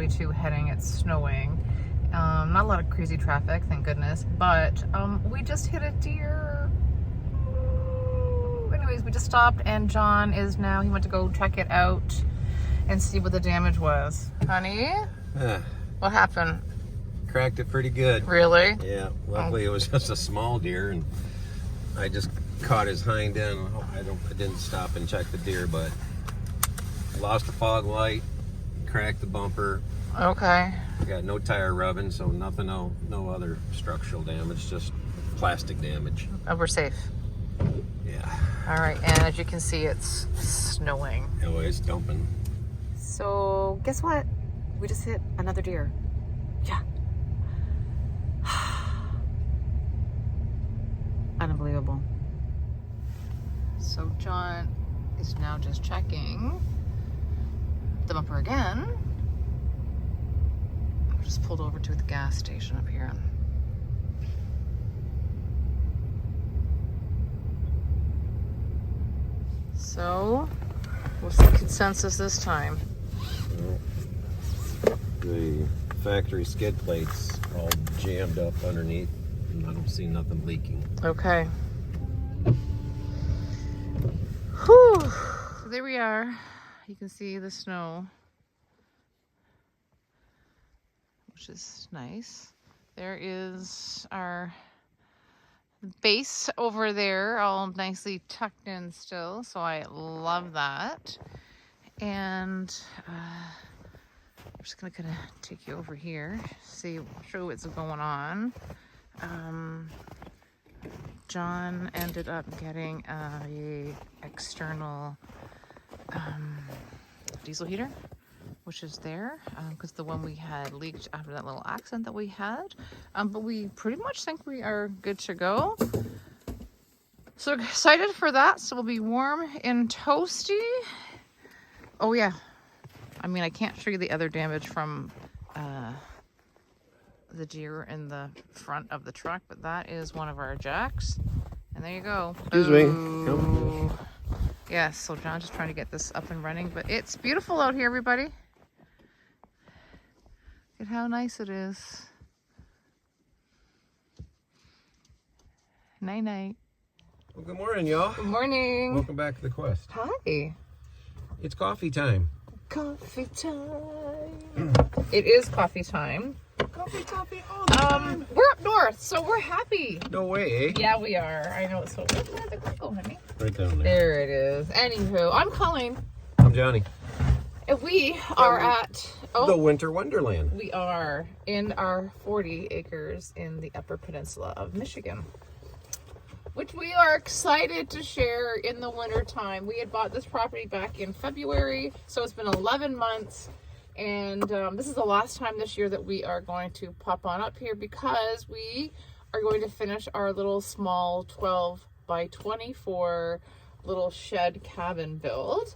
42 heading. It's snowing. Not a lot of crazy traffic, thank goodness, but we just hit a deer. Anyways, we just stopped, and John is now, he went to go check it out and see what the damage was. Honey? What happened? Cracked it pretty good. Really? Yeah, luckily it was just a small deer, and I just caught his hind end. I didn't stop and check the deer, but lost the fog light, cracked the bumper. Okay. Got no tire rubbing, so nothing, no other structural damage, just plastic damage. Oh, we're safe. Yeah. All right, and as you can see, it's snowing. Oh, it's dumping. So, guess what? We just hit another deer. Yeah. Unbelievable. So John is now just checking the bumper again. I just pulled over to the gas station up here. So, what's the consensus this time? The factory skid plates all jammed up underneath, and I don't see nothing leaking. Okay. Whew. So there we are. You can see the snow, which is nice. There is our base over there, all nicely tucked in still, so I love that. And I'm just gonna kind of take you over here, show you what's going on. John ended up getting a external diesel heater, which is there, because the one we had leaked after that little accident that we had. But we pretty much think we are good to go. So excited for that. So we'll be warm and toasty. Oh yeah. I mean, I can't show you the other damage from the deer in the front of the truck, but that is one of our jacks. And there you go. Excuse me. Yes, so John's just trying to get this up and running, but it's beautiful out here, everybody. Look at how nice it is. Night night. Well, good morning, y'all. Good morning. Welcome back to the quest. Hi. It's coffee time. Coffee time. It is coffee time. Coffee all the time. We're up north, so we're happy. No way, eh? Yeah, we are. I know it's so. Where'd the go, honey? Right down there. There it is. Anywho, I'm Colleen. I'm Johnny. And we are at the Winter Wonderland. We are in our 40 acres in the Upper Peninsula of Michigan, which we are excited to share in the winter time. We had bought this property back in February, so it's been 11 months. And this is the last time this year that we are going to pop on up here, because we are going to finish our little small 12 by 24 little shed cabin build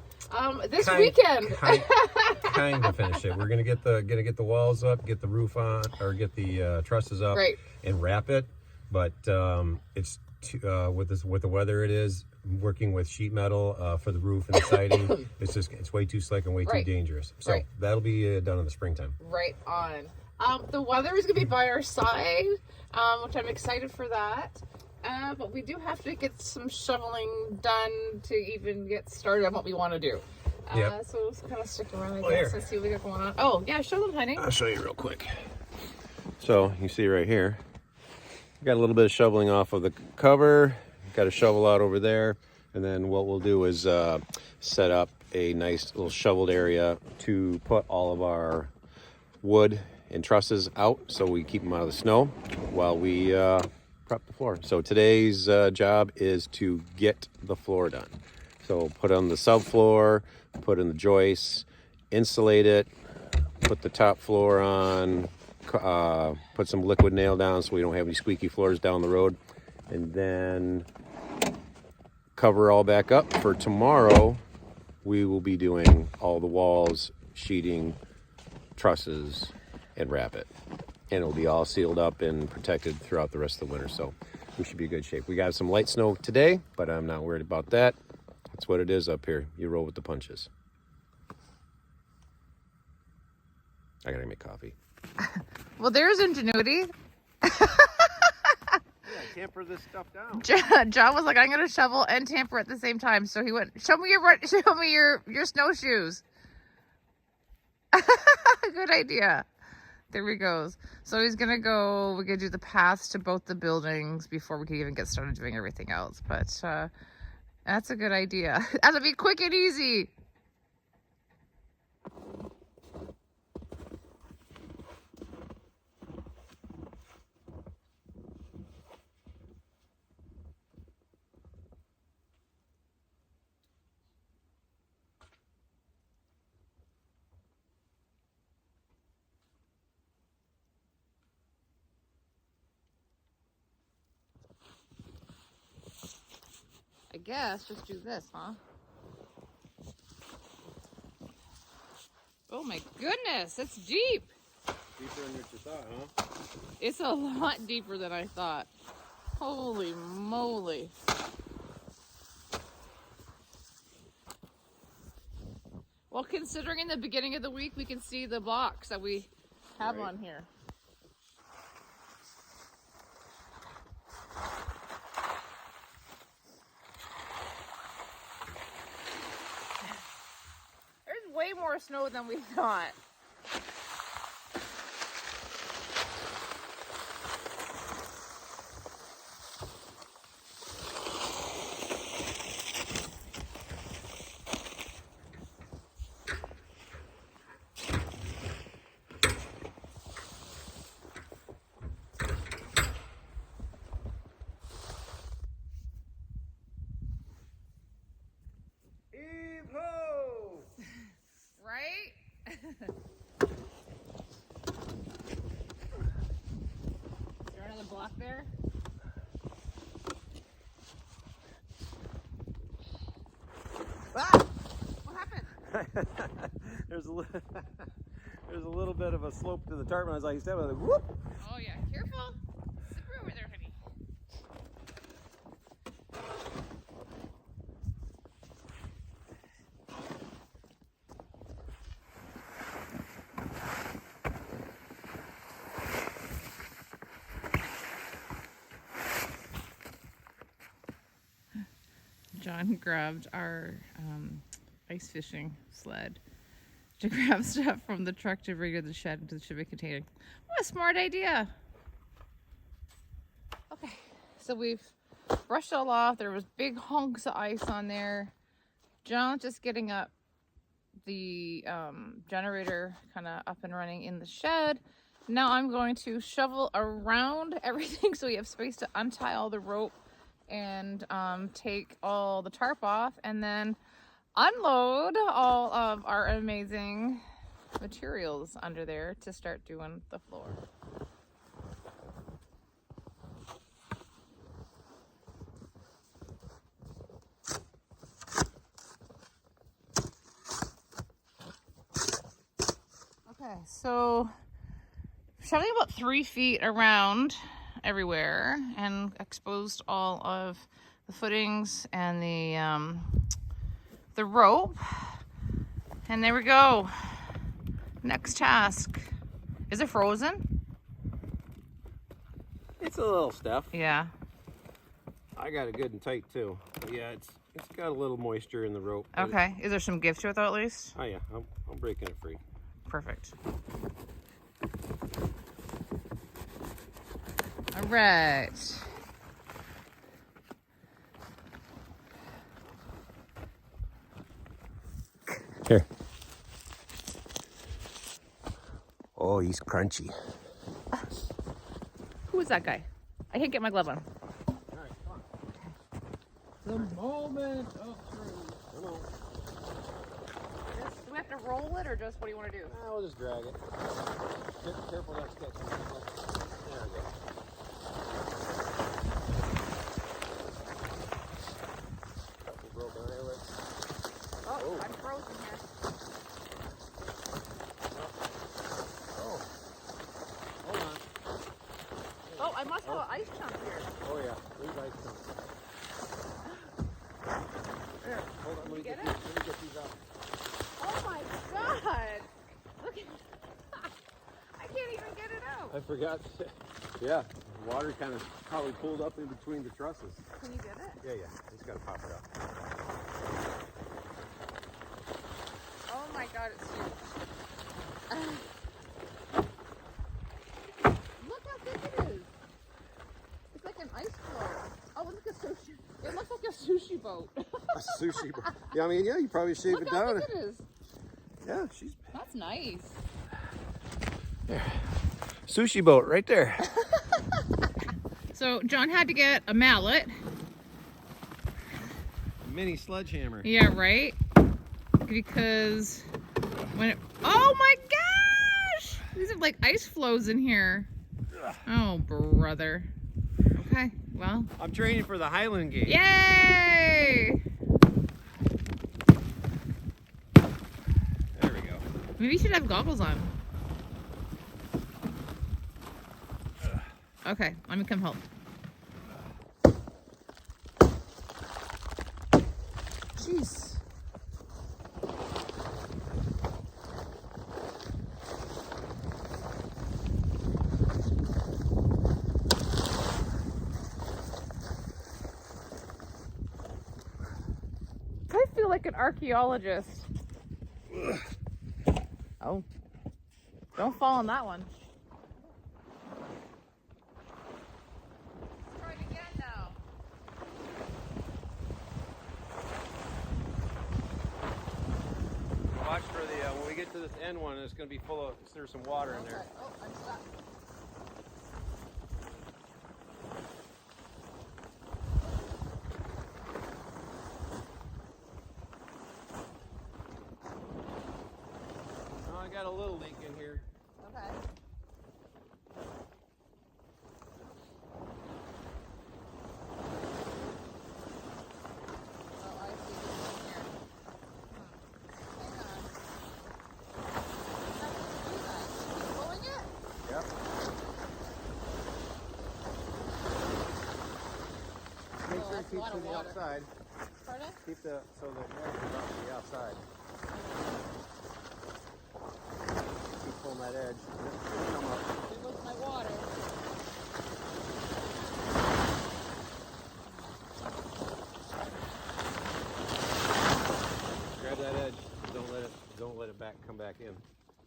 this weekend. Kind of finish it. We're gonna get the walls up, get the roof on, or get the trusses up, right, and wrap it. But it's with the weather it is, working with sheet metal for the roof and the siding. it's way too slick and way too dangerous. So that'll be done in the springtime. Right on. The weather is gonna be by our side, which I'm excited for that. But we do have to get some shoveling done to even get started on what we want to do. So let's kind of stick around, I guess, and see what we got going on. Oh, yeah, show them, honey. I'll show you real quick. So you see right here, got a little bit of shoveling off of the cover. Got a shovel out over there. And then what we'll do is set up a nice little shoveled area to put all of our wood and trusses out, so we keep them out of the snow while we prep the floor. So today's job is to get the floor done. So put on the subfloor, put in the joists, insulate it, put the top floor on, put some liquid nail down so we don't have any squeaky floors down the road, and then cover all back up. For tomorrow, we will be doing all the walls, sheeting, trusses, and wrap it. And it'll be all sealed up and protected throughout the rest of the winter, so we should be in good shape. We got some light snow today, but I'm not worried about that. That's what it is up here. You roll with the punches. I gotta make coffee. Well, there's ingenuity. Yeah, tamper this stuff down. John was like, I'm gonna shovel and tamper at the same time. So he went, show me your snowshoes. Good idea. There he goes. So he's gonna go, we're gonna do the paths to both the buildings before we can even get started doing everything else. But that's a good idea. That'll be quick and easy. I guess just do this, huh? Oh my goodness, it's deep. Deeper than what you thought, huh? It's a lot deeper than I thought. Holy moly. Well, considering in the beginning of the week, we can see the blocks that we have on here. There's way more snow than we thought. Right? Is there another block there? Ah! What happened? There's a little bit of a slope to the tarp, and I was like, I was like, whoop! Oh yeah, careful. Slippery over there, honey. John grabbed our ice fishing sled to grab stuff from the truck to bring to the shed into the shipping container. What a smart idea. Okay, so we've brushed it all off. There was big hunks of ice on there. John's just getting up the generator kind of up and running in the shed. Now I'm going to shovel around everything so we have space to untie all the rope and take all the tarp off and then unload all of our amazing materials under there to start doing the floor. Okay, so shoveling about 3 feet around everywhere and exposed all of the footings and the rope, and there we go. Next task. Is it frozen? It's a little stuff. Yeah. I got it good and tight too. But yeah, it's got a little moisture in the rope. Okay. Is there some give to it though, at least? Oh yeah, I'm breaking it free. Perfect. All right. Here. Oh, he's crunchy. Who is that guy? I can't get my glove on. All right, come on. The moment of truth. Come on. Do we have to roll it, or just what do you want to do? We'll just drag it. Careful that stick. There we go. Couple broken anyway. Oh, I'm frozen here. Oh. Hold on. Oh, I must have an ice chunk here. Oh yeah, there's ice chunks. Here. Hold on, let me Get get it? these out. Oh my god! Look at I forgot. Yeah, water kind of probably pulled up in between the trusses. Can you get it? Yeah, yeah. Just gotta pop it up. Oh my God, it's huge. Look how big it is. It's like an ice floe. Oh, look at sushi. It looks like a sushi boat. A sushi boat. Yeah, I mean, yeah, you probably shave Look it how down. big it is. Yeah, she's That's nice. there. Sushi boat right there. So John had to get a mallet. Mini sledgehammer. Yeah, right? Because when it, oh my gosh! These are like ice floes in here. Oh, brother. Okay, well. I'm training for the Highland Game. Yay! There we go. Maybe you should have goggles on. Okay, let me come help. Jeez. I feel like an archaeologist. Oh. Don't fall on that one. Let's try it again now. Watch for the when we get to this end one, it's going to be full of. There's some water in there. Oh, I'm stuck. Oh, I got a little leak in here. Okay. Oh, I see this in here. Hang on. How do you do that? Keep pulling it? Yep. Make sure it that's a keeps lot to of the water. outside. Pardon? Keep the so the edge is off to the outside. Keep pulling that edge. Come up. There goes my water. Grab that edge. Don't let it come back in.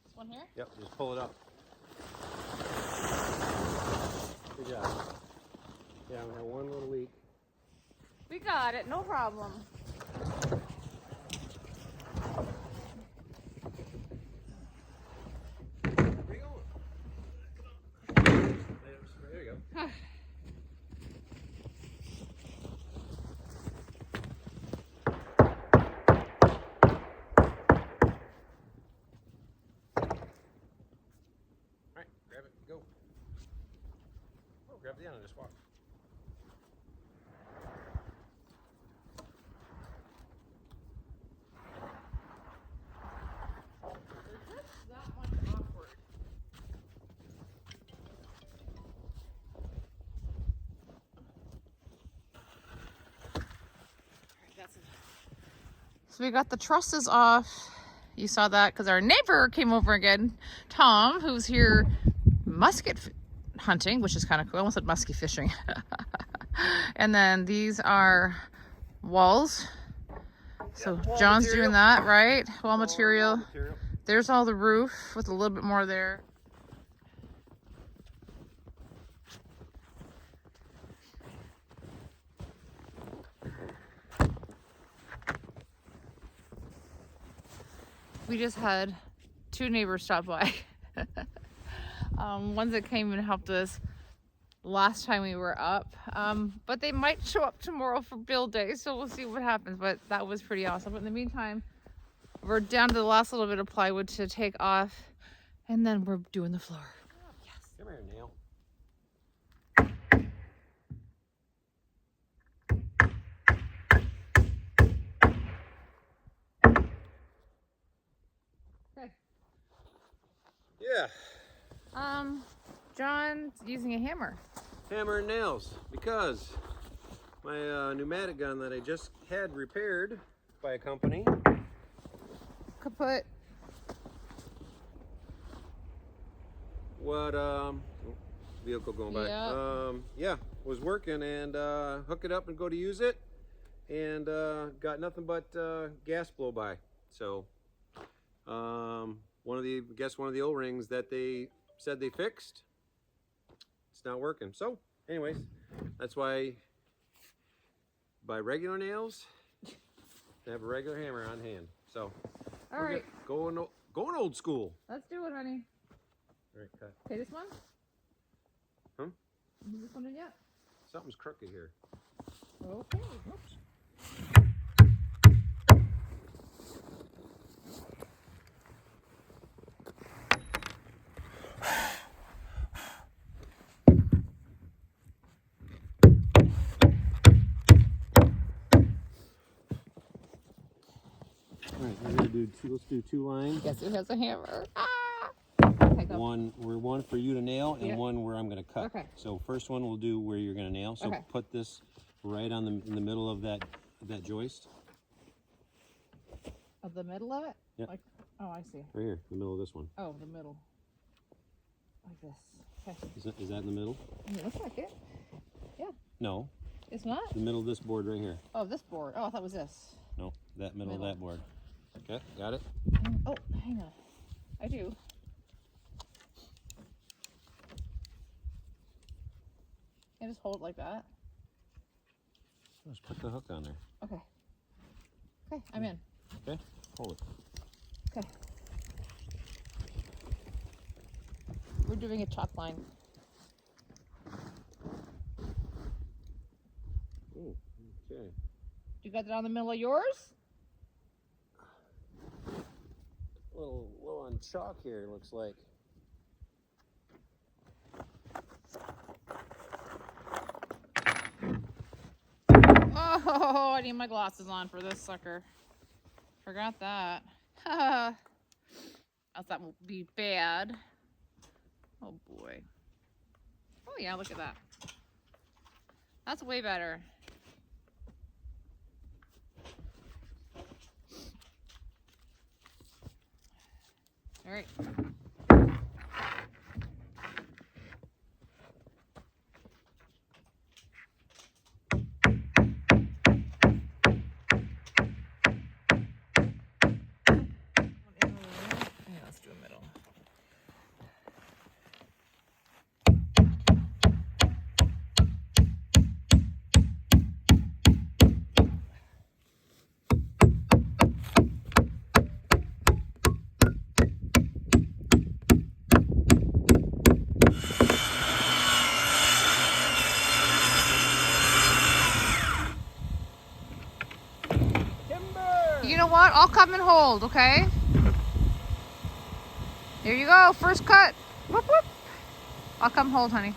This one here? Yep, just pull it up. Good job. Yeah, we have one little leak. We got it, no problem. Where you going? There you go. Alright, grab it, go. Oh, grab the end and just walk. That one's awkward. So we got the trusses off. You saw that because our neighbor came over again, Tom, who's here musket hunting, which is kind of cool. I almost said musky fishing. And then these are walls. So Yep, wall John's material. doing that, right? Wall Wall material. material. There's all the roof with a little bit more there. We just had two neighbors stop by. Ones that came and helped us last time we were up. But they might show up tomorrow for build day, so we'll see what happens. But that was pretty awesome. But in the meantime, we're down to the last little bit of plywood to take off, and then we're doing the floor. Yes. Come here, Neil. Okay. Yeah. John's using a hammer. Hammer and nails, because my pneumatic gun that I just had repaired by a company. Kaput. what vehicle going by. Yeah. Yeah, was working and hook it up and go to use it, and got nothing but gas blow by. So one of the O-rings that they said they fixed, it's not working. So anyways, that's why buy regular nails, have a regular hammer on hand. So All right. going old school. Let's do it, honey. All right, cut. Okay, this one? Huh? Is this one in yet? Something's crooked here. Okay. Oops. All right, we're gonna do let's do 2 lines. Guess who has a hammer? Ah! Okay, go. One for you to nail and Yeah. one where I'm gonna cut. Okay. So first one we'll do where you're gonna nail. So Okay. put this right on in the middle of that joist. Of the middle of it? Yeah. Like, oh, I see. Right here, the middle of this one. Oh, the middle. Like this. Okay. Is that in the middle? It looks like it. Yeah. No, It's not? the middle of this board right here. Oh, this board. Oh, I thought it was this. No, that middle of Middle. that board. Okay, got it? Oh, hang on. I do. I just hold it like that. Just put the hook on there. Okay. Okay, I'm in. Okay, hold it. Okay. We're doing a chalk line. Ooh, okay. You got that on the middle of yours? A little low on chalk here, it looks like. Oh, I need my glasses on for this sucker. Forgot that. Else that will be bad. Oh boy. Oh yeah, look at that. That's way better. All right. Yeah, let's do a middle. You know what? I'll come and hold, okay? There you go. First cut. Whoop, whoop. I'll come hold, honey.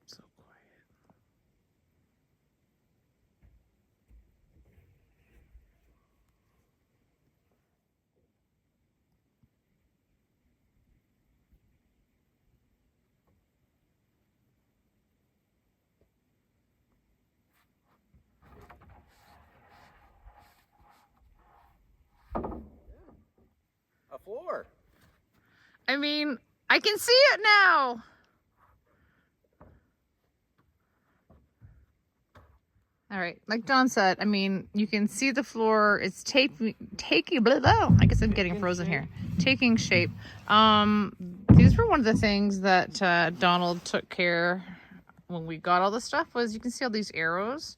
So quiet. A floor. I mean, I can see it now. All right, like John said, I mean, you can see the floor. It's taking blah, blah. I guess I'm getting frozen here. Taking shape. These these were one of the things that Donald took care when we got all the stuff. Was you can see all these arrows.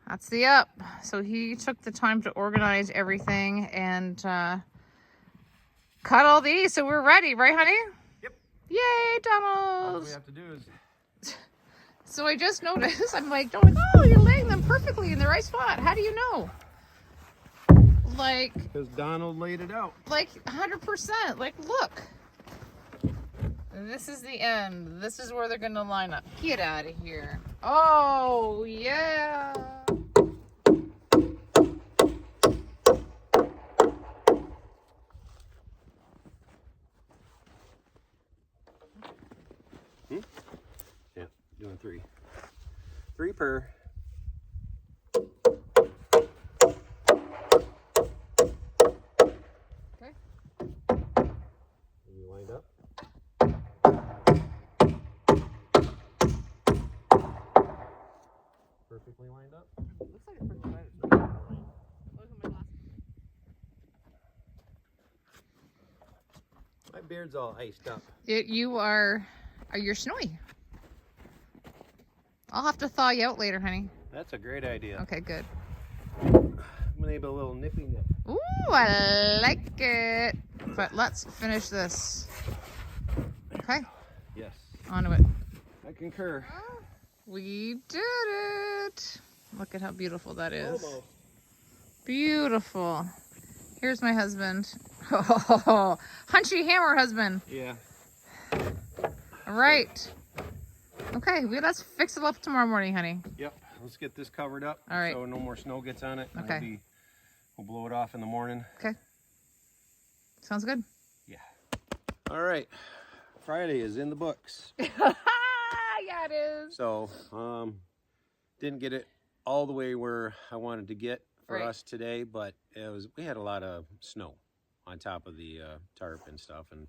That's the up. So he took the time to organize everything and cut all these. So we're ready, right, honey? Yep. Yay, Donald! All we have to do is. So I just noticed. I'm like, oh, you're laying them perfectly in the right spot. How do you know? Like, Because Donald laid it out. like 100%. Like, look. This is the end. This is where they're gonna line up. Get out of here. Oh, yeah. Yeah, doing 3. 3 per. Okay. You lined up? Perfectly lined up? Looks like it's pretty light. Look at my glasses. My beard's all iced up. You're snowy. I'll have to thaw you out later, honey. That's a great idea. Okay, good. I'm gonna have a little nippy nip. Ooh, I like it. But let's finish this. Okay, Yes, on to it. I concur. We did it. Look at how beautiful that is. Almost. Beautiful. Here's my husband. Oh, Hunchy Hammer husband. Yeah. All right. Okay, let's fix it up tomorrow morning, honey. Yep. Let's get this covered up. All right. So no more snow gets on it. Okay. We'll blow it off in the morning. Okay. Sounds good. Yeah. All right. Friday is in the books. Yeah, it is. So, didn't get it all the way where I wanted to get for Right. us today, but we had a lot of snow on top of the tarp and stuff, and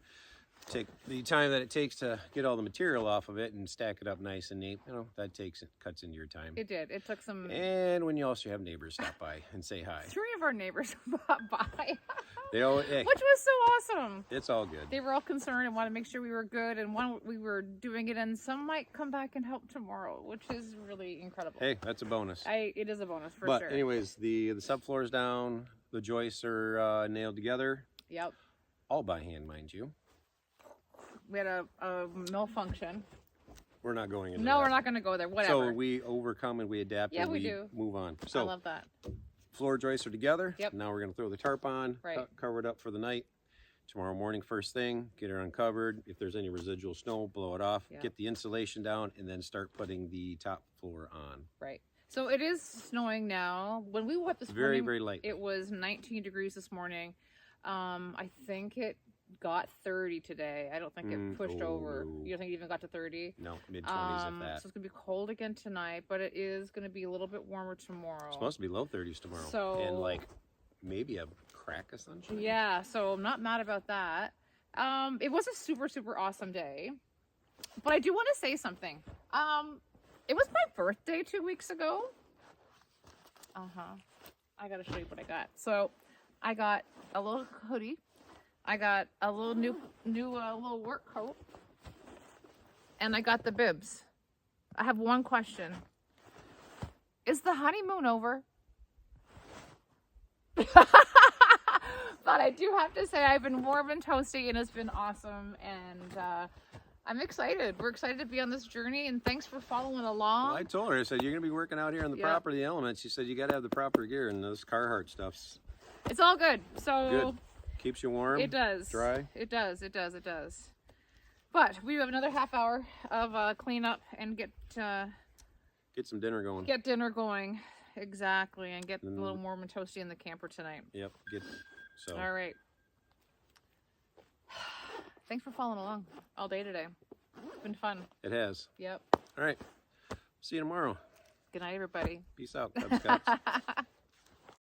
take the time that it takes to get all the material off of it and stack it up nice and neat. That cuts into your time. It did. It took some. And when you also have neighbors stop by and say hi. 3 of our neighbors stopped by. Hey, Which was so awesome. it's all good. They were all concerned and wanted to make sure we were good, and we were doing it, and some might come back and help tomorrow, which is really incredible. Hey, that's a bonus. It is a bonus for But sure. anyways, the subfloor's down, the joists are nailed together, Yep. all by hand, mind you. We had a malfunction. We're not going into No, that. we're not going to go there. Whatever. So we overcome and we adapt Yeah, and we we do. move on. I So love that. floor joists are together. Yep. Now we're going to throw the tarp on, Right. cover it up for the night. Tomorrow morning, first thing, get it uncovered. If there's any residual snow, blow it off. Yep. Get the insulation down, and then start putting the top floor on. Right. So it is snowing now. When we went this Very, morning, very light. it was 19 degrees this morning. I think it got 30 today. I don't think it pushed over. You don't think it even got to 30? No, mid-20s if that. So it's going to be cold again tonight, but it is going to be a little bit warmer tomorrow. It's supposed to be low 30s tomorrow. So- and like maybe a crack of sunshine. Yeah, so I'm not mad about that. It was a super, super awesome day. But I do want to say something. It was my birthday 2 weeks ago. I got to show you what I got. So I got a little hoodie. I got a little new little work coat. And I got the bibs. I have one question. Is the honeymoon over? But I do have to say I've been warm and toasty and it's been awesome, and I'm excited. We're excited to be on this journey, and thanks for following along. Well, I told her, I said, you're going to be working out here on the Yep. property elements. She said, you got to have the proper gear, and this Carhartt stuff's It's all good. So good. Keeps you warm. it does. Dry. It does. It does. It does. But we have another half hour of cleanup and get Get some dinner going. get dinner going. Exactly, and get a little warm and toasty in the camper tonight. Yep. So. All right. Thanks for following along all day today. It's been fun. It has. Yep. All right. See you tomorrow. Good night, everybody. Peace out, Cub Scouts.